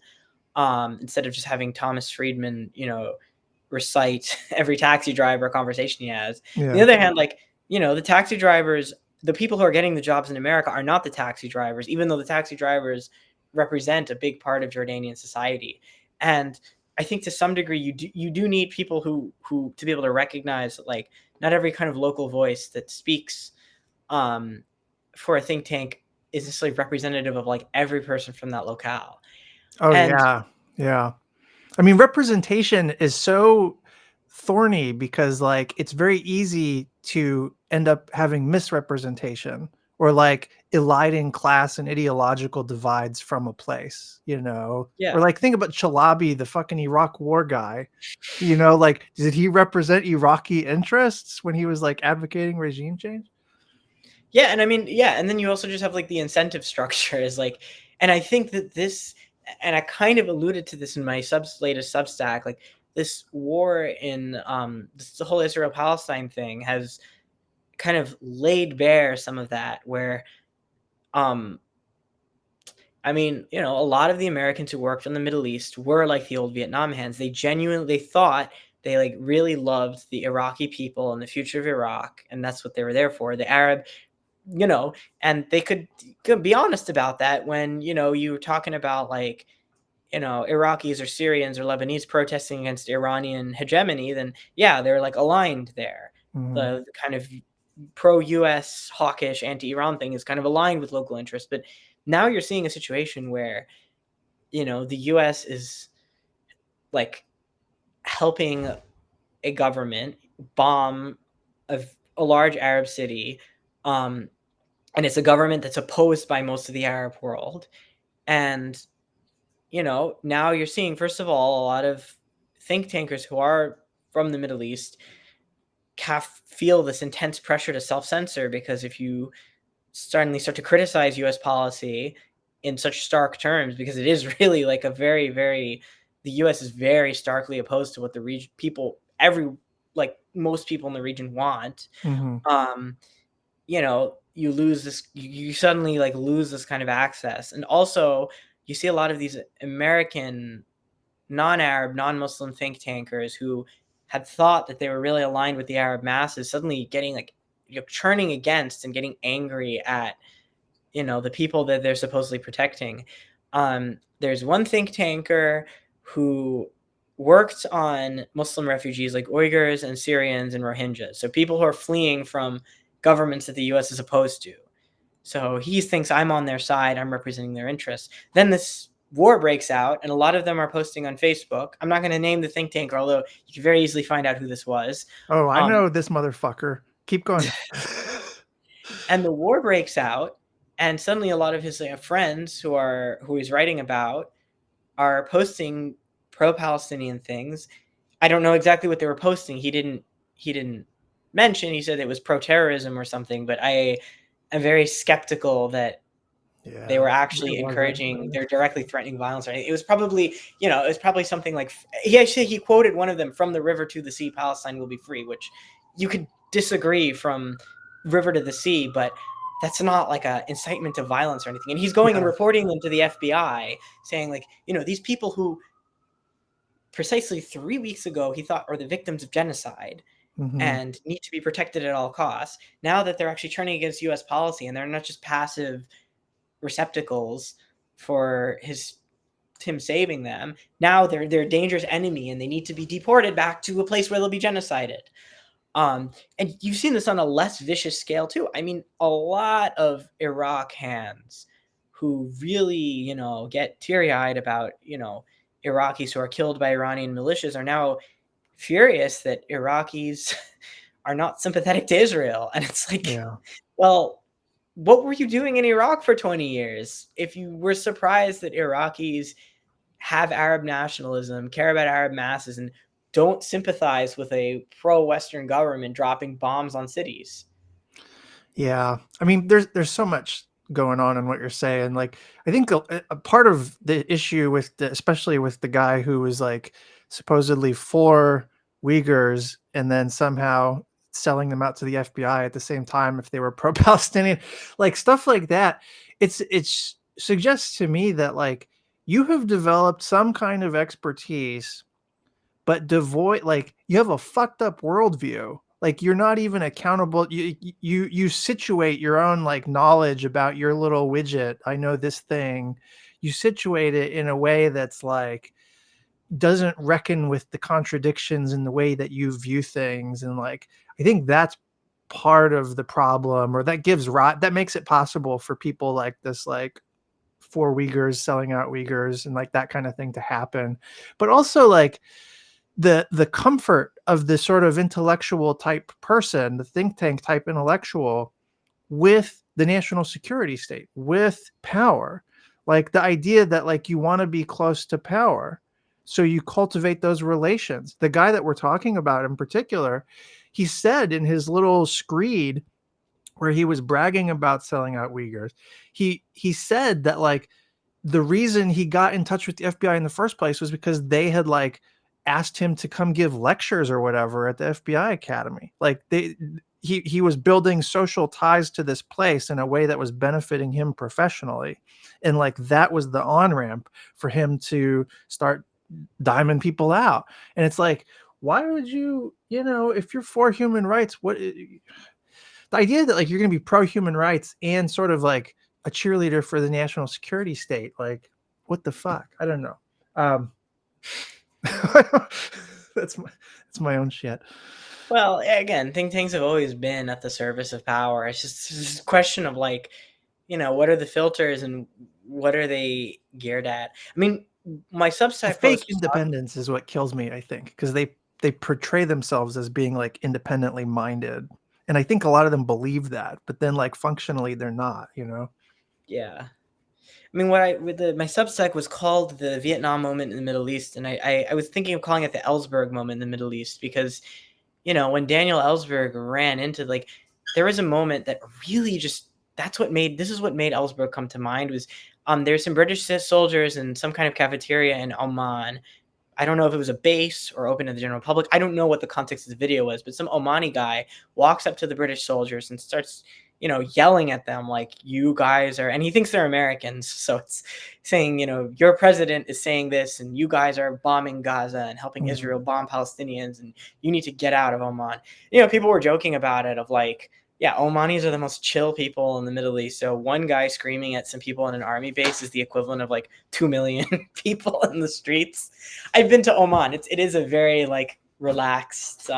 instead of just having Thomas Friedman, recite every taxi driver conversation he has. On the Yeah. other hand, like, the taxi drivers, the people who are getting the jobs in America are not the taxi drivers, even though the taxi drivers represent a big part of Jordanian society. And I think to some degree you do need people who to be able to recognize that, like, not every kind of local voice that speaks um, for a think tank is necessarily representative of like every person from that locale. Oh And yeah. Yeah. I mean, representation is so thorny because like it's very easy to end up having misrepresentation or like eliding class and ideological divides from a place, or yeah, like think about Chalabi, the fucking Iraq war guy, like did he represent Iraqi interests when he was like advocating regime change? yeah, and I mean, yeah, and then you also just have like the incentive structure is like, and I think that this, and I kind of alluded to this in my latest Substack, like this war in the whole Israel Palestine thing has kind of laid bare some of that, where um I mean, a lot of the Americans who worked in the Middle East were like the old Vietnam hands. They thought they like really loved the Iraqi people and the future of Iraq, and that's what they were there for. The Arab, and they could be honest about that when, you were talking about like, Iraqis or Syrians or Lebanese protesting against Iranian hegemony, then yeah, they're like aligned there. Mhm. The kind of pro-US hawkish anti-Iran thing is kind of aligned with local interests. But now you're seeing a situation where, the US is like helping a government bomb a, a large Arab city. And it's a government that's opposed by most of the Arab world. And, now you're seeing, first of all, a lot of think tankers who are from the Middle East feel this intense pressure to self-censor, because if you suddenly start to criticize US policy in such stark terms, because it is really like a very, very, the US is very starkly opposed to what the region people, like most people in the region want. Mhm. Um, you lose this, you suddenly like lose this kind of access. And also you see a lot of these American non-Arab, non-Muslim think tankers who had thought that they were really aligned with the Arab masses suddenly getting like, churning against and getting angry at, the people that they're supposedly protecting. There's one think tanker who worked on Muslim refugees like Uyghurs and Syrians and Rohingyas, so people who are fleeing from governments that the US is opposed to. So he thinks I'm on their side, I'm representing their interests. Then this war breaks out, and a lot of them are posting on Facebook. I'm not going to name the think tank, although you can very easily find out who this was. Oh, I Um, know this motherfucker. Keep going. and the war breaks out, and suddenly a lot of his friends who he's writing about are posting pro-Palestinian things. I don't know exactly what they were posting. He didn't mention. He said it was pro-terrorism or something, but I am very skeptical that they Yeah, were it actually wasn't. encouraging, they're directly threatening violence or anything. It was probably something like, he quoted one of them, "From the river to the sea, Palestine will be free," which you could disagree from river to the sea, but that's not like a incitement to violence or anything. And he's going and Yeah. reporting them to the FBI, saying like, these people who precisely 3 weeks ago he thought are the victims of genocide Mhm. and need to be protected at all costs, now that they're actually turning against US policy and they're not just passive receptacles for him saving them. Now they're a dangerous enemy and they need to be deported back to a place where they'll be genocided. And you've seen this on a less vicious scale too. I mean, a lot of Iraq hands who really, get teary-eyed about, Iraqis who are killed by Iranian militias are now furious that Iraqis are not sympathetic to Israel. And it's like, Yeah. well, what were you doing in Iraq for 20 years? If you were surprised that Iraqis have Arab nationalism, care about Arab masses, and don't sympathize with a pro-Western government dropping bombs on cities. Yeah. I mean, there's so much going on in what you're saying. Like, I think a part of the issue with especially with the guy who was like supposedly for Uyghurs and then somehow selling them out to the FBI at the same time if they were pro-Palestinian, like stuff like that. It's suggests to me that like you have developed some kind of expertise, but devoid, like you have a fucked up worldview. Like you're not even accountable. You situate your own like knowledge about your little widget. I know this thing. You situate it in a way that's like doesn't reckon with the contradictions in the way that you view things. And like I think that's part of the problem, or that gives that makes it possible for people like this, like for Uyghurs selling out Uyghurs and like that kind of thing to happen. But also like the comfort of this sort of intellectual type person, the think tank type intellectual, with the national security state, with power. Like the idea that like you want to be close to power, so you cultivate those relations. The guy that we're talking about in particular, he said in his little screed where he was bragging about selling out Uyghurs, he said that like the reason he got in touch with the FBI in the first place was because they had like asked him to come give lectures or whatever at the FBI Academy. Like he was building social ties to this place in a way that was benefiting him professionally. And like that was the on-ramp for him to start diming people out. And it's like, why would you, if you're for human rights, the idea that like you're going to be pro human rights and sort of like a cheerleader for the national security state, like what the fuck? I don't know. That's my own shit. Well, again, think tanks have always been at the service of power. It's just a question of like, what are the filters and what are they geared at? I mean, my Substack fake post independence is what kills me, I think, because they portray themselves as being like independently minded, and I think a lot of them believe that, but then like functionally they're not. Yeah. I mean, my Substack was called the Vietnam moment in the Middle East, and I was thinking of calling it the Ellsberg moment in the Middle East because, when Daniel Ellsberg ran into like, there was a moment that really just this is what made Ellsberg come to mind was there's some British soldiers in some kind of cafeteria in Oman. I don't know if it was a base or open to the general public. I don't know what the context of the video was, but some Omani guy walks up to the British soldiers and starts, yelling at them like, you guys are, and he thinks they're Americans. So it's saying, your president is saying this and you guys are bombing Gaza and helping Israel bomb Palestinians and you need to get out of Oman. People were joking about it of like, yeah, Omanis are the most chill people in the Middle East. So one guy screaming at some people in an army base is the equivalent of like 2 million people in the streets. I've been to Oman. It is a very like relaxed,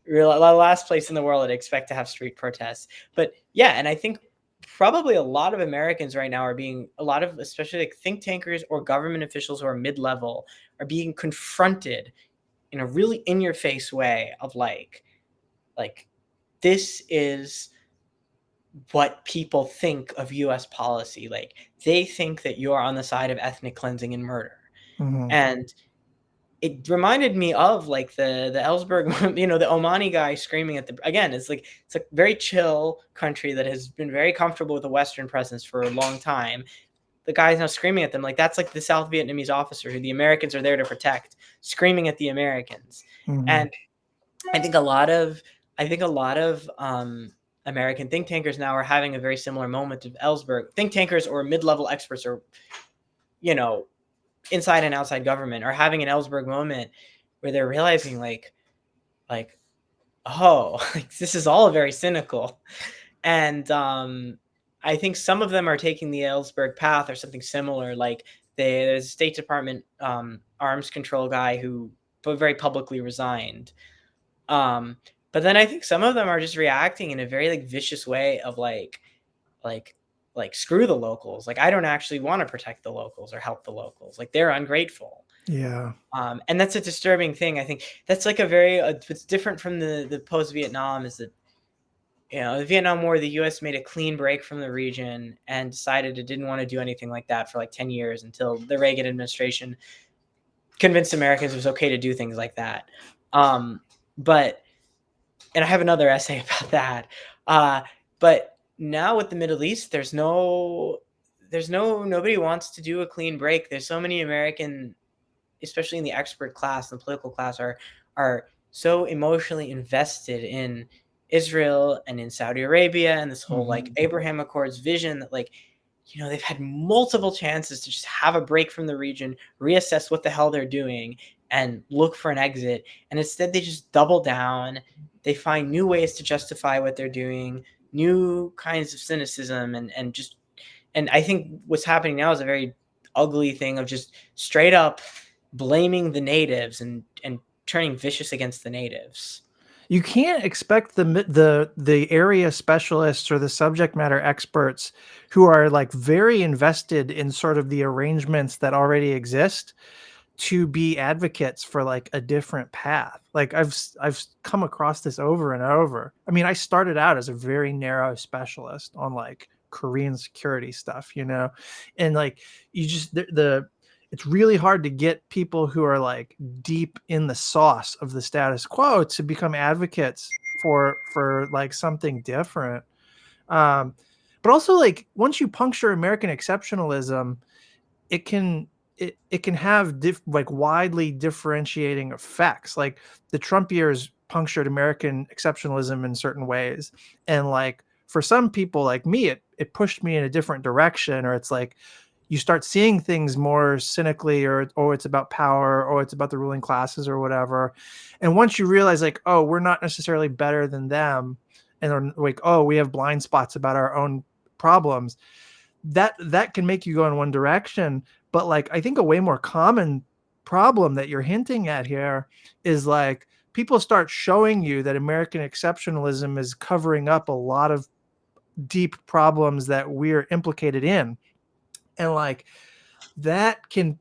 last place in the world I'd expect to have street protests. But yeah, and I think probably a lot of Americans right now especially like think tankers or government officials who are mid-level are being confronted in a really in-your-face way of like this is what people think of U.S. policy. Like they think that you're on the side of ethnic cleansing and murder. Mm-hmm. And it reminded me of like the Ellsberg, the Omani guy screaming at again, it's a very chill country that has been very comfortable with a Western presence for a long time. The guy's now screaming at them like that's like the South Vietnamese officer who the Americans are there to protect, screaming at the Americans. Mm-hmm. And I think a lot of American think tankers now are having a very similar moment of Ellsberg. Think tankers or mid-level experts or, inside and outside government are having an Ellsberg moment where they're realizing like, oh, like this is all very cynical. And I think some of them are taking the Ellsberg path or something similar. Like there's a State Department arms control guy who very publicly resigned. But then I think some of them are just reacting in a very like vicious way of like screw the locals. Like I don't actually want to protect the locals or help the locals. Like they're ungrateful. Yeah. And that's a disturbing thing. I think that's like a very what's different from the post-Vietnam is that the Vietnam War, the U.S. made a clean break from the region and decided it didn't want to do anything like that for like 10 years until the Reagan administration convinced Americans it was okay to do things like that. But and I have another essay about that. But now with the Middle East, nobody wants to do a clean break. There's so many American, especially in the expert class, the political class, are are so emotionally invested in Israel and in Saudi Arabia and this whole like Abraham Accords vision that like, they've had multiple chances to just have a break from the region, reassess what the hell they're doing, and look for an exit. And instead, they just double down. They find new ways to justify what they're doing, new kinds of cynicism, and I think what's happening now is a very ugly thing of just straight up blaming the natives and turning vicious against the natives. You can't expect the area specialists or the subject matter experts who are like very invested in sort of the arrangements that already exist to be advocates for like a different path. Like I've come across this over and over. I mean, I started out as a very narrow specialist on like Korean security stuff, and like you just it's really hard to get people who are like deep in the sauce of the status quo to become advocates for like something different. But also like once you puncture American exceptionalism, it can it can have like widely differentiating effects. Like the Trump years punctured American exceptionalism in certain ways, and like for some people like me, it pushed me in a different direction. Or it's like you start seeing things more cynically, or it's about power, or it's about the ruling classes or whatever. And once you realize like, oh, we're not necessarily better than them, and they're like, oh, we have blind spots about our own problems, that can make you go in one direction. But like I think a way more common problem that you're hinting at here is like people start showing you that American exceptionalism is covering up a lot of deep problems that we're implicated in. And like that can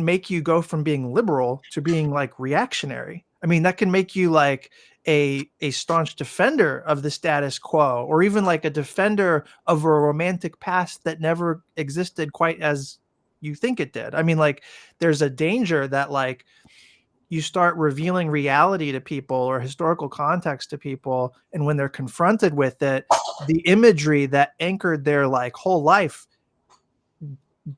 make you go from being liberal to being like reactionary. I mean, that can make you like a staunch defender of the status quo, or even like a defender of a romantic past that never existed quite as you think it did. I mean, like there's a danger that like you start revealing reality to people or historical context to people, and when they're confronted with it, the imagery that anchored their like whole life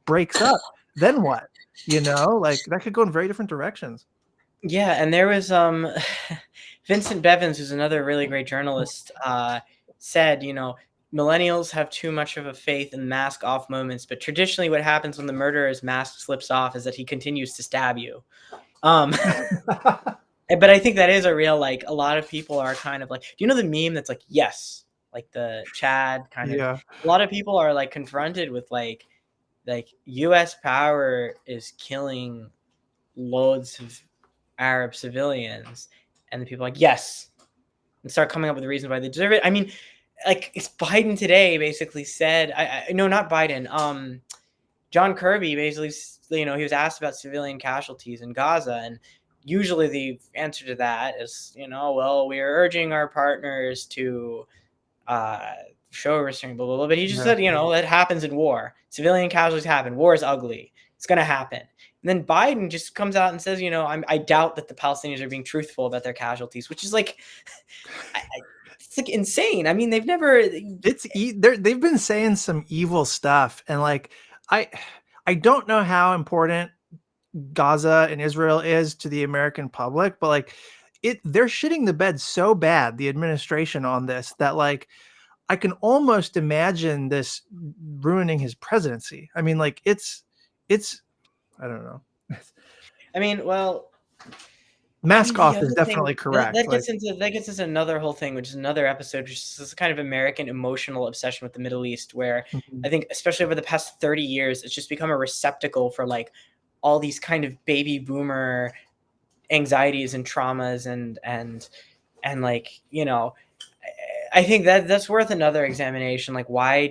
breaks up. Then what? Like that could go in very different directions. Yeah, and there was Vincent Bevins, who's another really great journalist, said, millennials have too much of a faith in mask off moments, but traditionally what happens when the murderer's mask slips off is that he continues to stab you. But I think that is a real, like, a lot of people are kind of like, do you know the meme that's like, yes, like the Chad kind of, Yeah. a lot of people are like confronted with like US power is killing loads of Arab civilians, and the people are like, yes, and start coming up with the reasons why they deserve it. I mean, like it's Biden today basically said, no, not Biden, John Kirby basically, he was asked about civilian casualties in Gaza, and usually the answer to that is, well, we are urging our partners to show restraint, blah, blah, blah. But he just said, that happens in war. Civilian casualties happen. War is ugly. It's going to happen. And then Biden just comes out and says, I doubt that the Palestinians are being truthful about their casualties, which is like, it's like insane. I mean, they've been saying some evil stuff, and like I don't know how important Gaza and Israel is to the American public, but like they're shitting the bed so bad, the administration, on this, that like I can almost imagine this ruining his presidency. I mean, like it's I don't know. I mean, well, mask off is definitely correct. That gets into another whole thing, which is another episode, which is this kind of American emotional obsession with the Middle East, where I think, especially over the past 30 years, it's just become a receptacle for like all these kind of baby boomer anxieties and traumas and like, I think that's worth another examination. Like, why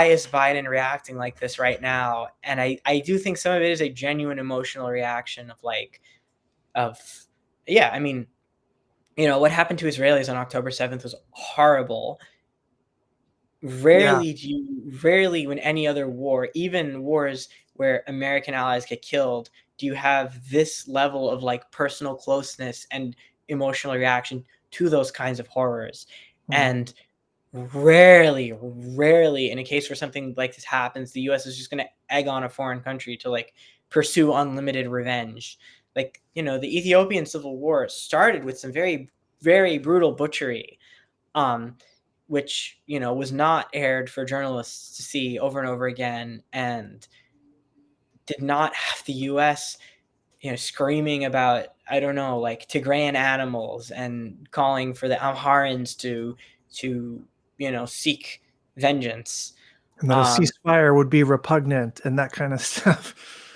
is Biden reacting like this right now? And I do think some of it is a genuine emotional reaction of like, I mean, what happened to Israelis on October 7th was horrible. Rarely when any other war, even wars where American allies get killed, do you have this level of like personal closeness and emotional reaction to those kinds of horrors. And rarely in a case where something like this happens, the US is just going to egg on a foreign country to like pursue unlimited revenge. Like, the Ethiopian Civil War started with some very, very brutal butchery, which, was not aired for journalists to see over and over again, and did not have the U.S., screaming about, I don't know, like Tigrayan animals and calling for the Amharans to seek vengeance. And that a ceasefire would be repugnant and that kind of stuff.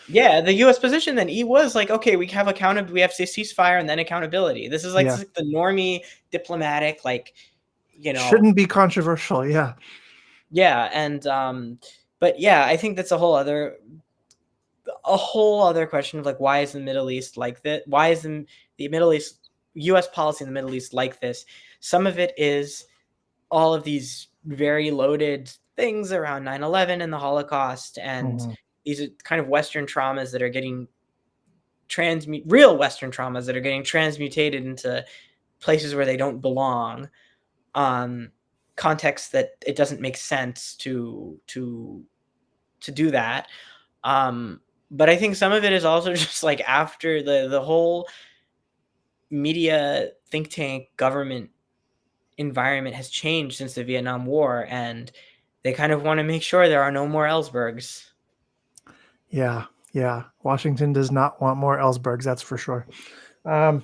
Yeah, the U.S. position then was like, okay, we have ceasefire and then accountability. This is like, Yeah. this is like the normie diplomatic, like, Shouldn't be controversial. Yeah. Yeah, and but yeah, I think that's a whole other question of like, why is the Middle East like this? Why is the Middle East, U.S. policy in the Middle East like this? Some of it is all of these very loaded things around 9/11 and the Holocaust, and these are kind of Western traumas that are getting real Western traumas that are getting transmutated into places where they don't belong, contexts that it doesn't make sense to do that. But I think some of it is also just like after the whole media, think tank, government environment has changed since the Vietnam War, and they kind of want to make sure there are no more Ellsbergs. Yeah. Washington does not want more Ellsbergs, that's for sure. All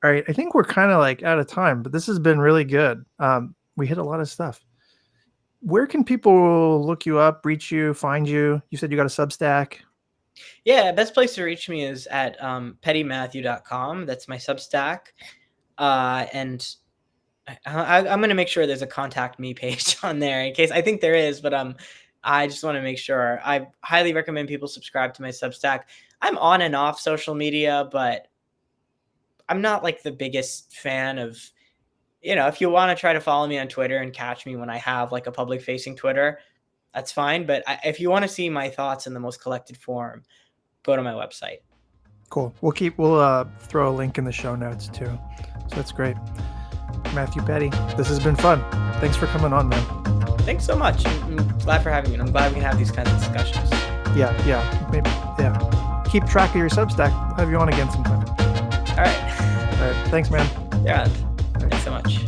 right, I think we're kind of like out of time, but this has been really good. We hit a lot of stuff. Where can people look you up, reach you, find you? You said you got a Substack. Yeah, best place to reach me is at pettymatthew.com. That's my Substack. And I'm going to make sure there's a contact me page on there in case, I think there is, but I just want to make sure. I highly recommend people subscribe to my Substack. I'm on and off social media, but I'm not like the biggest fan of, if you want to try to follow me on Twitter and catch me when I have like a public facing Twitter, that's fine. But if you want to see my thoughts in the most collected form, go to my website. Cool. We'll throw a link in the show notes too. So that's great. Matthew Petti, this has been fun. Thanks for coming on, man. Thanks so much. I'm glad for having me. I'm glad we can have these kinds of discussions. Yeah. Maybe, yeah. Keep track of your Substack. We'll have you on again sometime. All right. Thanks, man. Yeah. Thanks so much.